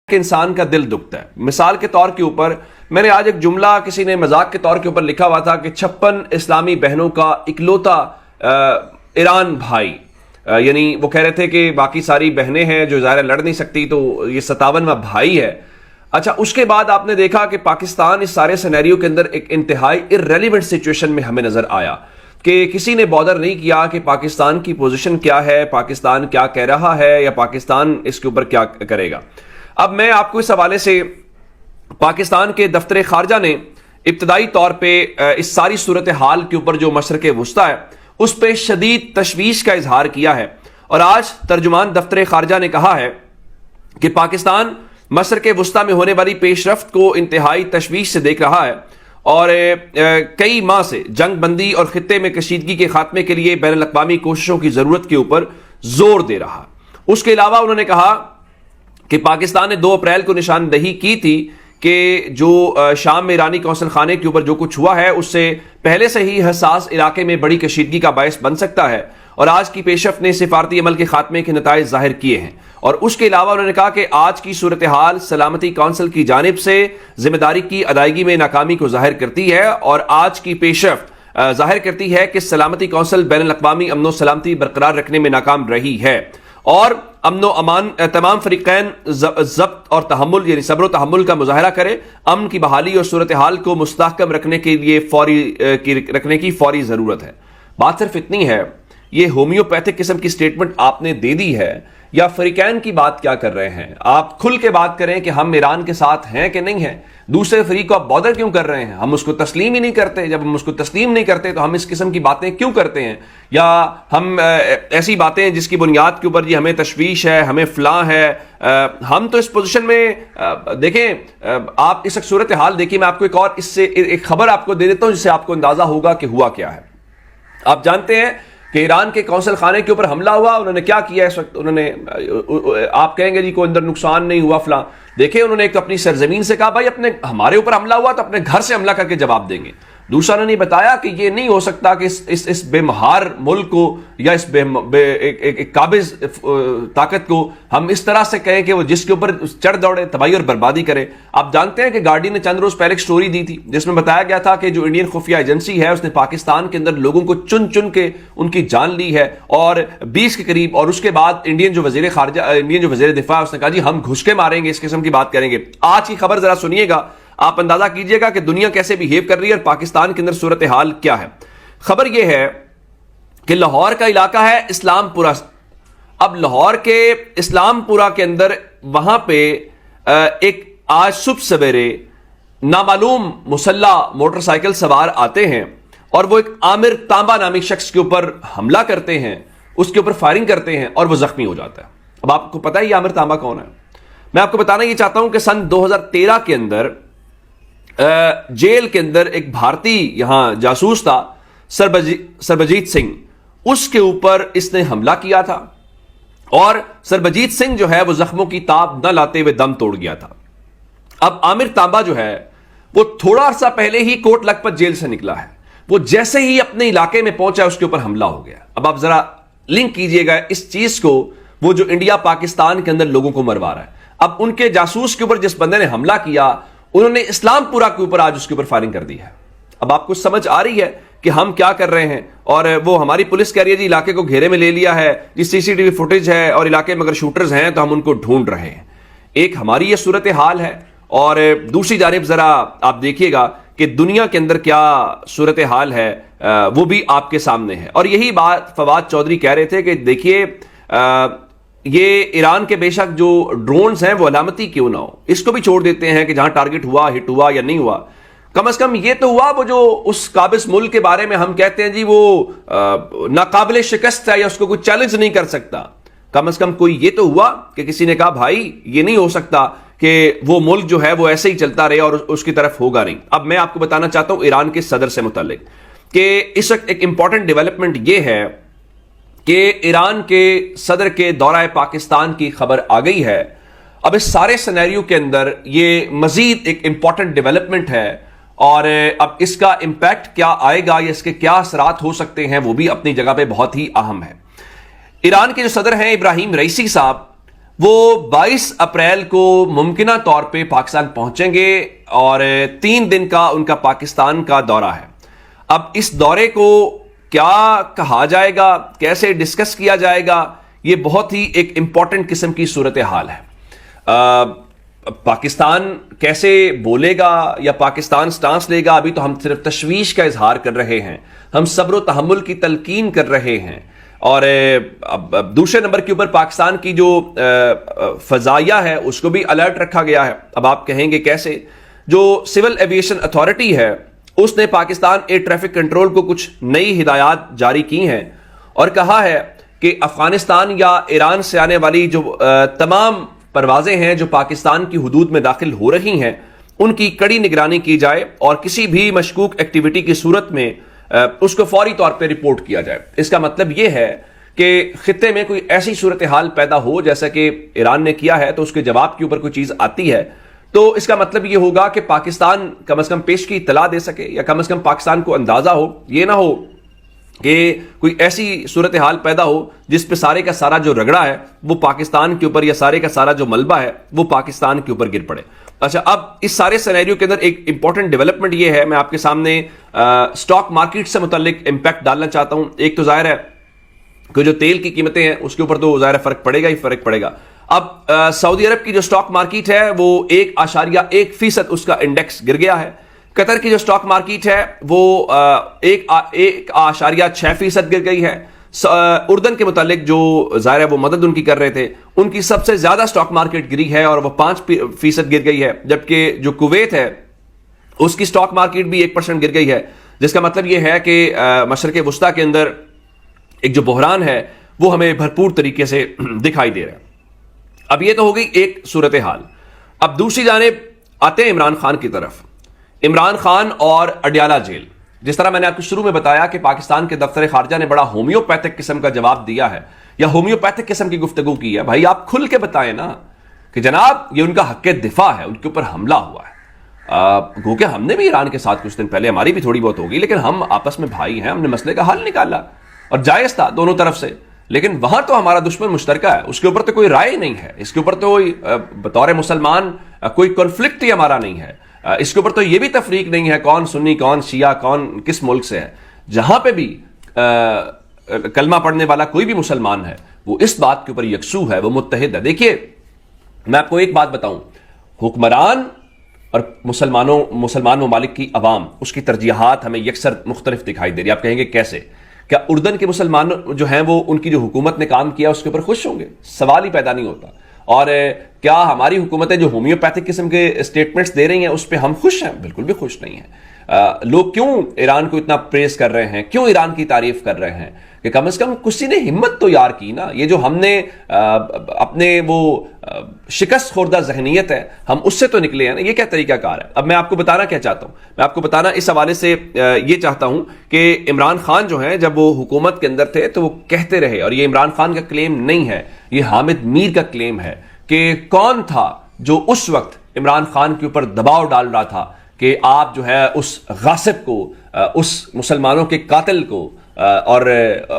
کہ انسان کا دل دکھتا ہے. مثال کے طور کے اوپر میں نے آج ایک جملہ کسی نے مذاق کے طور کے اوپر لکھا ہوا تھا کہ 56 اسلامی بہنوں کا اکلوتا ایران بھائی، یعنی وہ کہہ رہے تھے کہ باقی ساری بہنیں ہیں جو ظاہر لڑ نہیں سکتی، تو یہ 57واں بھائی ہے. اچھا، اس کے بعد آپ نے دیکھا کہ پاکستان اس سارے سینیریو کے اندر ایک انتہائی irrelevant سچویشن میں ہمیں نظر آیا کہ کسی نے بادر نہیں کیا کہ پاکستان کی پوزیشن کیا ہے، پاکستان کیا کہہ رہا ہے، یا پاکستان اس کے اوپر کیا کرے گا. اب میں آپ کو اس حوالے سے پاکستان کے دفتر خارجہ نے ابتدائی طور پہ اس ساری صورتحال کے اوپر جو مشرق وسطیٰ ہے اس پہ شدید تشویش کا اظہار کیا ہے، اور آج ترجمان دفتر خارجہ نے کہا ہے کہ پاکستان مشرق وسطیٰ میں ہونے والی پیش رفت کو انتہائی تشویش سے دیکھ رہا ہے، اور کئی ماہ سے جنگ بندی اور خطے میں کشیدگی کے خاتمے کے لیے بین الاقوامی کوششوں کی ضرورت کے اوپر زور دے رہا. اس کے علاوہ انہوں نے کہا کہ پاکستان نے 2 اپریل کو نشاندہی کی تھی کہ جو شام میں ایرانی قونصل خانے کے اوپر جو کچھ ہوا ہے اس سے پہلے سے ہی حساس علاقے میں بڑی کشیدگی کا باعث بن سکتا ہے، اور آج کی پیشرفت نے سفارتی عمل کے خاتمے کے نتائج ظاہر کیے ہیں. اور اس کے علاوہ انہوں نے کہا کہ آج کی صورتحال سلامتی کونسل کی جانب سے ذمہ داری کی ادائیگی میں ناکامی کو ظاہر کرتی ہے، اور آج کی پیشرفت ظاہر کرتی ہے کہ سلامتی کونسل بین الاقوامی امن و سلامتی برقرار رکھنے میں ناکام رہی ہے، اور امن و امان تمام فریقین ضبط اور تحمل یعنی صبر و تحمل کا مظاہرہ کرے. امن کی بحالی اور صورتحال کو مستحکم رکھنے کے لیے رکھنے کی فوری ضرورت ہے. بات صرف اتنی ہے، یہ ہومیوپیتھک قسم کی سٹیٹمنٹ آپ نے دے دی ہے، یا فریقین کی بات کیا کر رہے ہیں؟ آپ کھل کے بات کریں کہ ہم ایران کے ساتھ ہیں کہ نہیں ہیں. دوسرے فریق کو آپ بادر کیوں کر رہے ہیں؟ ہم اس کو تسلیم ہی نہیں کرتے. جب ہم اس کو تسلیم نہیں کرتے تو ہم اس قسم کی باتیں کیوں کرتے ہیں؟ یا ہم ایسی باتیں جس کی بنیاد کے اوپر یہ ہمیں تشویش ہے، ہمیں فلاں ہے. ہم تو اس پوزیشن میں دیکھیں، آپ اس صورتحال دیکھیں. میں آپ کو ایک اور اس سے ایک خبر آپ کو دے دیتا ہوں جس سے آپ کو اندازہ ہوگا کہ ہوا کیا ہے. آپ جانتے ہیں کہ ایران کے قونصل خانے کے اوپر حملہ ہوا. انہوں نے کیا کیا اس وقت؟ انہوں نے، آپ کہیں گے جی کوئی اندر نقصان نہیں ہوا فلاں. دیکھیں، انہوں نے ایک اپنی سرزمین سے کہا بھائی ہمارے اوپر حملہ ہوا تو اپنے گھر سے حملہ کر کے جواب دیں گے. دوسرا انہوں نے بتایا کہ یہ نہیں ہو سکتا کہ اس بے مہار ملک کو یا اس ایک قابض طاقت کو ہم اس طرح سے کہیں کہ وہ جس کے اوپر چڑھ دوڑے، تباہی اور بربادی کرے. آپ جانتے ہیں کہ گارڈین نے چند روز پہلے ایک سٹوری دی تھی جس میں بتایا گیا تھا کہ جو انڈین خفیہ ایجنسی ہے اس نے پاکستان کے اندر لوگوں کو چن چن کے ان کی جان لی ہے، اور 20 کے قریب. اور اس کے بعد انڈین جو وزیر دفاع اس نے کہا جی ہم گھس کے ماریں گے، اس قسم کی بات کریں گے. آج کی خبر ذرا سنیے گا، آپ اندازہ کیجئے گا کہ دنیا کیسے بیہیو کر رہی ہے اور پاکستان کے اندر صورتحال کیا ہے. خبر یہ ہے کہ لاہور کا علاقہ ہے اسلام پورہ. اب لاہور کے اسلام پورہ کے اندر وہاں پہ ایک آج صبح سویرے نامعلوم مسلح موٹر سائیکل سوار آتے ہیں اور وہ ایک عامر تانبا نامی شخص کے اوپر حملہ کرتے ہیں، اس کے اوپر فائرنگ کرتے ہیں اور وہ زخمی ہو جاتا ہے. اب آپ کو پتہ ہے یہ عامر تانبا کون ہے؟ میں آپ کو بتانا یہ چاہتا ہوں کہ سن 2013 کے اندر جیل کے اندر ایک بھارتی یہاں جاسوس تھا سربجیت سنگھ، اس کے اوپر اس نے حملہ کیا تھا، اور سربجیت سنگھ جو ہے وہ زخموں کی تاب نہ لاتے ہوئے دم توڑ گیا تھا. اب عامر تانبا جو ہے وہ تھوڑا عرصہ پہلے ہی کوٹ لکھپت جیل سے نکلا ہے. وہ جیسے ہی اپنے علاقے میں پہنچا اس کے اوپر حملہ ہو گیا. اب آپ ذرا لنک کیجئے گا اس چیز کو، وہ جو انڈیا پاکستان کے اندر لوگوں کو مروا رہا ہے. اب ان کے جاسوس کے اوپر جس بندے نے حملہ کیا انہوں نے اسلام پورہ کے اوپر آج اس کے اوپر فائرنگ کر دی ہے. اب آپ کو سمجھ آ رہی ہے کہ ہم کیا کر رہے ہیں؟ اور وہ ہماری پولیس کہہ رہی ہے جی علاقے کو گھیرے میں لے لیا ہے، جی CCTV فوٹیج ہے اور علاقے میں اگر شوٹرز ہیں تو ہم ان کو ڈھونڈ رہے ہیں. ایک ہماری یہ صورتحال ہے، اور دوسری جانب ذرا آپ دیکھیے گا کہ دنیا کے اندر کیا صورتحال ہے وہ بھی آپ کے سامنے ہے. اور یہی بات فواد چودھری کہہ رہے تھے کہ دیکھیے یہ ایران کے بے شک جو ڈرونز ہیں وہ علامتی کیوں نہ ہو، اس کو بھی چھوڑ دیتے ہیں کہ جہاں ٹارگٹ ہوا، ہٹ ہوا یا نہیں ہوا. کم از کم یہ تو ہوا وہ جو اس قابض ملک کے بارے میں ہم کہتے ہیں جی وہ ناقابل شکست ہے یا اس کو کوئی چیلنج نہیں کر سکتا. کم از کم کوئی یہ تو ہوا کہ کسی نے کہا بھائی یہ نہیں ہو سکتا کہ وہ ملک جو ہے وہ ایسے ہی چلتا رہے اور اس کی طرف ہوگا نہیں. اب میں آپ کو بتانا چاہتا ہوں ایران کے صدر سے متعلق کہ اس وقت ایک امپورٹنٹ ڈیولپمنٹ یہ ہے کہ ایران کے صدر کے دورہ پاکستان کی خبر آ گئی ہے. اب اس سارے سینیریو کے اندر یہ مزید ایک امپورٹنٹ ڈیولپمنٹ ہے، اور اب اس کا امپیکٹ کیا آئے گا یا اس کے کیا اثرات ہو سکتے ہیں وہ بھی اپنی جگہ پہ بہت ہی اہم ہے. ایران کے جو صدر ہیں ابراہیم رئیسی صاحب، وہ 22 اپریل کو ممکنہ طور پہ پاکستان پہنچیں گے اور 3 دن کا ان کا پاکستان کا دورہ ہے. اب اس دورے کو کیا کہا جائے گا, کیسے ڈسکس کیا جائے گا, یہ بہت ہی ایک امپورٹنٹ قسم کی صورتحال ہے. پاکستان کیسے بولے گا یا پاکستان سٹانس لے گا, ابھی تو ہم صرف تشویش کا اظہار کر رہے ہیں, ہم صبر و تحمل کی تلقین کر رہے ہیں. اور دوسرے نمبر کے اوپر پاکستان کی جو فضائیہ ہے اس کو بھی الرٹ رکھا گیا ہے. اب آپ کہیں گے کیسے؟ جو سول ایویشن اتھارٹی ہے اس نے پاکستان ایئر ٹریفک کنٹرول کو کچھ نئی ہدایات جاری کی ہیں اور کہا ہے کہ افغانستان یا ایران سے آنے والی جو تمام پروازیں ہیں جو پاکستان کی حدود میں داخل ہو رہی ہیں ان کی کڑی نگرانی کی جائے اور کسی بھی مشکوک ایکٹیویٹی کی صورت میں اس کو فوری طور پہ رپورٹ کیا جائے. اس کا مطلب یہ ہے کہ خطے میں کوئی ایسی صورتحال پیدا ہو جیسا کہ ایران نے کیا ہے تو اس کے جواب کے اوپر کوئی چیز آتی ہے تو اس کا مطلب یہ ہوگا کہ پاکستان کم از کم پیش کی اطلاع دے سکے یا کم از کم پاکستان کو اندازہ ہو. یہ نہ ہو کہ کوئی ایسی صورتحال پیدا ہو جس پہ سارے کا سارا جو رگڑا ہے وہ پاکستان کے اوپر یا سارے کا سارا جو ملبہ ہے وہ پاکستان کے اوپر گر پڑے. اچھا, اب اس سارے سینیریو کے اندر ایک امپورٹنٹ ڈیولپمنٹ یہ ہے, میں آپ کے سامنے سٹاک مارکیٹ سے متعلق امپیکٹ ڈالنا چاہتا ہوں. ایک تو ظاہر ہے کہ جو تیل کی قیمتیں ہیں اس کے اوپر تو ظاہر فرق پڑے گا ہی فرق پڑے گا. اب سعودی عرب کی جو سٹاک مارکیٹ ہے وہ 1.1% اس کا انڈیکس گر گیا ہے. قطر کی جو سٹاک مارکیٹ ہے وہ 1.6% گر گئی ہے. اردن کے متعلق جو ظاہر ہے وہ مدد ان کی کر رہے تھے ان کی سب سے زیادہ سٹاک مارکیٹ گری ہے اور وہ 5% گر گئی ہے, جبکہ جو کویت ہے اس کی سٹاک مارکیٹ بھی 1% گر گئی ہے, جس کا مطلب یہ ہے کہ مشرق وسطیٰ کے اندر ایک جو بحران ہے وہ ہمیں بھرپور طریقے سے دکھائی دے رہا ہے. اب یہ تو ہو گئی ایک صورتحال. اب دوسری جانب آتے ہیں عمران خان کی طرف. عمران خان اور اڈیالہ جیل, جس طرح میں نے آپ کو شروع میں بتایا کہ پاکستان کے دفتر خارجہ نے بڑا ہومیوپیتھک قسم کا جواب دیا ہے یا ہومیوپیتھک قسم کی گفتگو کی ہے. بھائی آپ کھل کے بتائیں نا کہ جناب یہ ان کا حق دفاع ہے, ان کے اوپر حملہ ہوا ہے. گو کہ ہم نے بھی ایران کے ساتھ کچھ دن پہلے ہماری بھی تھوڑی بہت ہوگی, لیکن ہم آپس میں بھائی ہیں, ہم نے مسئلے کا حل نکالا اور جائز تھا دونوں طرف سے. لیکن وہاں تو ہمارا دشمن مشترکہ ہے, اس کے اوپر تو کوئی رائے نہیں ہے, اس کے اوپر تو بطور مسلمان کوئی کنفلکٹ ہی ہمارا نہیں ہے, اس کے اوپر تو یہ بھی تفریق نہیں ہے کون سنی کون شیعہ کون کس ملک سے ہے. جہاں پہ بھی کلمہ پڑھنے والا کوئی بھی مسلمان ہے وہ اس بات کے اوپر یکسو ہے, وہ متحد ہے. دیکھیے میں آپ کو ایک بات بتاؤں, حکمران اور مسلمان ممالک کی عوام اس کی ترجیحات ہمیں یکسر مختلف دکھائی دے رہی ہے. آپ کہیں گے کیسے؟ کیا اردن کے مسلمان جو ہیں وہ ان کی جو حکومت نے کام کیا اس کے اوپر خوش ہوں گے؟ سوال ہی پیدا نہیں ہوتا. اور کیا ہماری حکومتیں جو ہومیوپیتھک قسم کے اسٹیٹمنٹس دے رہی ہیں اس پہ ہم خوش ہیں؟ بالکل بھی خوش نہیں ہیں. لوگ کیوں ایران کو اتنا پریز کر رہے ہیں, کیوں ایران کی تعریف کر رہے ہیں کہ کم از کم کسی نے ہمت تو یار کی نا. یہ جو ہم نے اپنے وہ شکست خوردہ ذہنیت ہے ہم اس سے تو نکلے ہیں نا, یہ کیا طریقہ کار ہے؟ اب میں آپ کو بتانا کیا چاہتا ہوں, میں آپ کو بتانا اس حوالے سے یہ چاہتا ہوں کہ عمران خان جو ہیں جب وہ حکومت کے اندر تھے تو وہ کہتے رہے, اور یہ عمران خان کا کلیم نہیں ہے, یہ حامد میر کا کلیم ہے, کہ کون تھا جو اس وقت عمران خان کے اوپر دباؤ ڈال رہا تھا کہ آپ جو ہے اس غاصب کو, اس مسلمانوں کے قاتل کو اور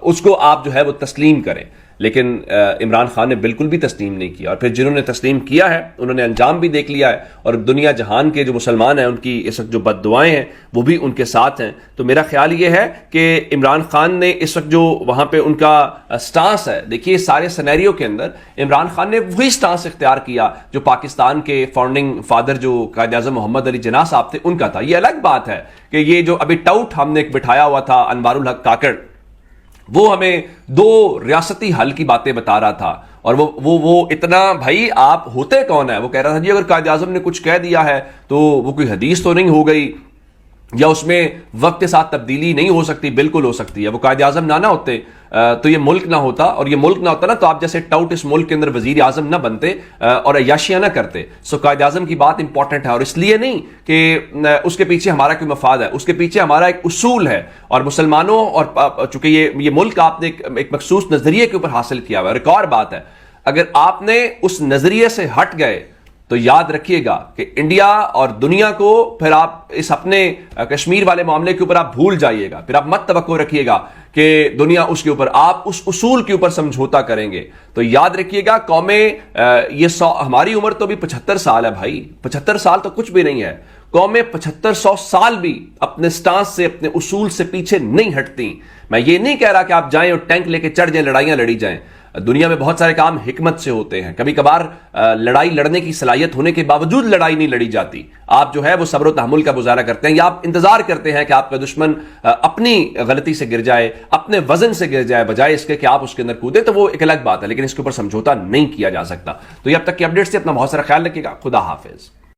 اس کو آپ جو ہے وہ تسلیم کریں. لیکن عمران خان نے بالکل بھی تسلیم نہیں کیا, اور پھر جنہوں نے تسلیم کیا ہے انہوں نے انجام بھی دیکھ لیا ہے, اور دنیا جہان کے جو مسلمان ہیں ان کی اس وقت جو بد دعائیں ہیں وہ بھی ان کے ساتھ ہیں. تو میرا خیال یہ ہے کہ عمران خان نے اس وقت جو وہاں پہ ان کا سٹانس ہے, دیکھیے سارے سینیریو کے اندر عمران خان نے وہی سٹانس اختیار کیا جو پاکستان کے فاؤنڈنگ فادر جو قائد اعظم محمد علی جناح صاحب تھے ان کا تھا. یہ الگ بات ہے کہ یہ جو ابھی ٹاؤٹ ہم نے ایک بٹھایا ہوا تھا انوار الحق کاکڑ, وہ ہمیں 2 ریاستی حل کی باتیں بتا رہا تھا, اور وہ اتنا بھائی آپ ہوتے کون ہے؟ وہ کہہ رہا تھا جی اگر قائد اعظم نے کچھ کہہ دیا ہے تو وہ کوئی حدیث تو نہیں ہو گئی یا اس میں وقت کے ساتھ تبدیلی نہیں ہو سکتی؟ بالکل ہو سکتی ہے. وہ قائد اعظم نہ ہوتے تو یہ ملک نہ ہوتا, اور یہ ملک نہ ہوتا نا تو آپ جیسے ٹاؤٹ اس ملک کے اندر وزیر اعظم نہ بنتے اور عیاشیاں نہ کرتے. سو قائد اعظم کی بات امپورٹنٹ ہے, اور اس لیے نہیں کہ اس کے پیچھے ہمارا کوئی مفاد ہے, اس کے پیچھے ہمارا ایک اصول ہے, اور مسلمانوں اور چونکہ یہ ملک آپ نے ایک مخصوص نظریے کے اوپر حاصل کیا ہوا ہے. اور ایک اور بات ہے, اگر آپ نے اس نظریے سے ہٹ گئے تو یاد رکھیے گا کہ انڈیا اور دنیا کو پھر آپ اس اپنے کشمیر والے معاملے کے اوپر آپ بھول جائیے گا، پھر آپ مت توقع رکھیے گا کہ دنیا اس کے اوپر، آپ اس اصول کے اوپر سمجھوتا کریں گے۔ تو یاد رکھیے گا قومیں، یہ ہماری عمر تو بھی 75 سال ہے بھائی، 75 سال تو کچھ بھی نہیں ہے، قومیں 75-100 سال بھی اپنے سٹانس سے، اپنے اصول سے پیچھے نہیں ہٹتی۔ میں یہ نہیں کہہ رہا کہ آپ جائیں اور ٹینک لے کے چڑھ جائیں، لڑائیاں لڑی جائیں، دنیا میں بہت سارے کام حکمت سے ہوتے ہیں، کبھی کبھار لڑائی لڑنے کی صلاحیت ہونے کے باوجود لڑائی نہیں لڑی جاتی، آپ جو ہے وہ صبر و تحمل کا مظاہرہ کرتے ہیں، یا آپ انتظار کرتے ہیں کہ آپ کا دشمن اپنی غلطی سے گر جائے، اپنے وزن سے گر جائے، بجائے اس کے کہ آپ اس کے اندر کودیں، تو وہ ایک الگ بات ہے، لیکن اس کے اوپر سمجھوتا نہیں کیا جا سکتا۔ تو یہ اب تک کی اپڈیٹس سے اپنا بہت سارا خیال رکھیے گا، خدا حافظ۔